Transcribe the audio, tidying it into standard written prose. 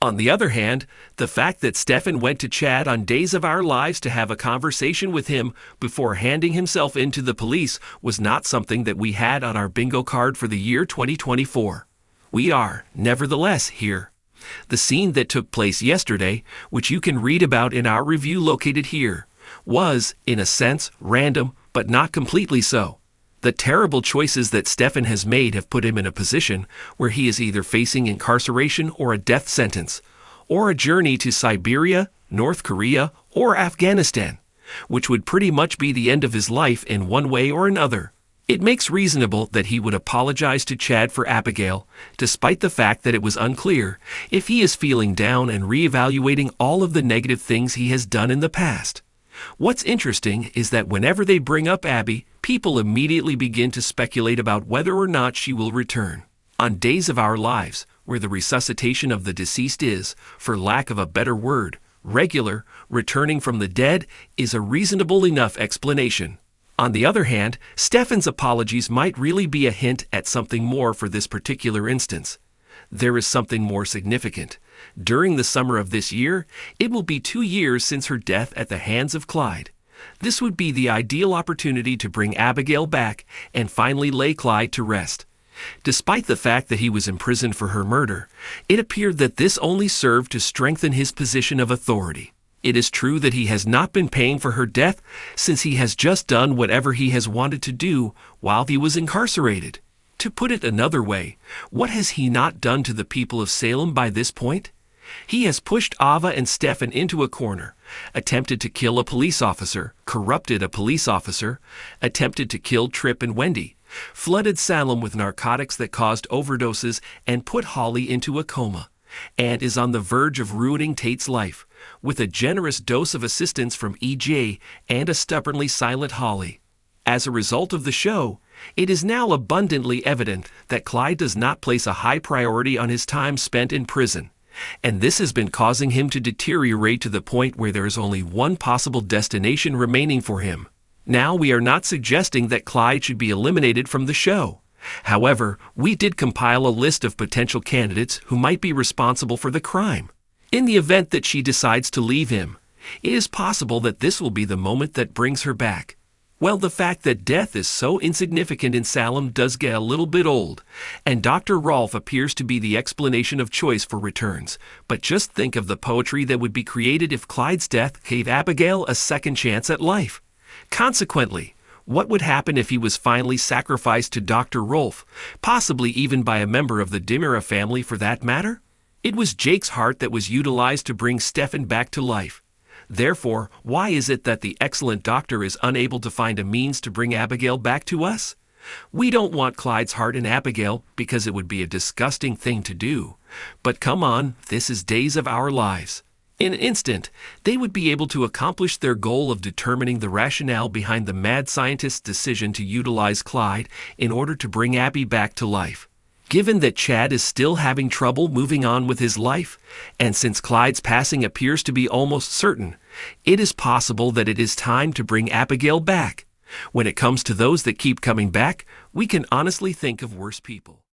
On the other hand, the fact that Stefan went to Chad on Days of Our Lives to have a conversation with him before handing himself in to the police was not something that we had on our bingo card for the year 2024. We are, nevertheless, here. The scene that took place yesterday, which you can read about in our review located here, was, in a sense, random, but not completely so. The terrible choices that Stefan has made have put him in a position where he is either facing incarceration or a death sentence, or a journey to Siberia, North Korea, or Afghanistan, which would pretty much be the end of his life in one way or another. It makes reasonable that he would apologize to Chad for Abigail, despite the fact that it was unclear if he is feeling down and reevaluating all of the negative things he has done in the past. What's interesting is that whenever they bring up Abby, people immediately begin to speculate about whether or not she will return. On Days of Our Lives, where the resuscitation of the deceased is, for lack of a better word, regular, returning from the dead is a reasonable enough explanation. On the other hand, Stefan's apologies might really be a hint at something more for this particular instance. There is something more significant. During the summer of this year, it will be 2 years since her death at the hands of Clyde. This would be the ideal opportunity to bring Abigail back and finally lay Clyde to rest. Despite the fact that he was imprisoned for her murder, it appeared that this only served to strengthen his position of authority. It is true that he has not been paying for her death since he has just done whatever he has wanted to do while he was incarcerated. To put it another way, what has he not done to the people of Salem by this point? He has pushed Ava and Stefan into a corner, attempted to kill a police officer, corrupted a police officer, attempted to kill Tripp and Wendy, flooded Salem with narcotics that caused overdoses and put Holly into a coma, and is on the verge of ruining Tate's life, with a generous dose of assistance from EJ and a stubbornly silent Holly. As a result of the show, it is now abundantly evident that Clyde does not place a high priority on his time spent in prison, and this has been causing him to deteriorate to the point where there is only one possible destination remaining for him. Now, we are not suggesting that Clyde should be eliminated from the show. However, we did compile a list of potential candidates who might be responsible for the crime. In the event that she decides to leave him, it is possible that this will be the moment that brings her back. Well, the fact that death is so insignificant in Salem does get a little bit old, and Dr. Rolfe appears to be the explanation of choice for returns. But just think of the poetry that would be created if Clyde's death gave Abigail a second chance at life. Consequently, what would happen if he was finally sacrificed to Dr. Rolfe, possibly even by a member of the Dimira family for that matter? It was Jake's heart that was utilized to bring Stefan back to life. Therefore, why is it that the excellent doctor is unable to find a means to bring Abigail back to us? We don't want Clyde's heart in Abigail because it would be a disgusting thing to do. But come on, this is Days of Our Lives. In an instant, they would be able to accomplish their goal of determining the rationale behind the mad scientist's decision to utilize Clyde in order to bring Abby back to life. Given that Chad is still having trouble moving on with his life, and since Clyde's passing appears to be almost certain, it is possible that it is time to bring Abigail back. When it comes to those that keep coming back, we can honestly think of worse people.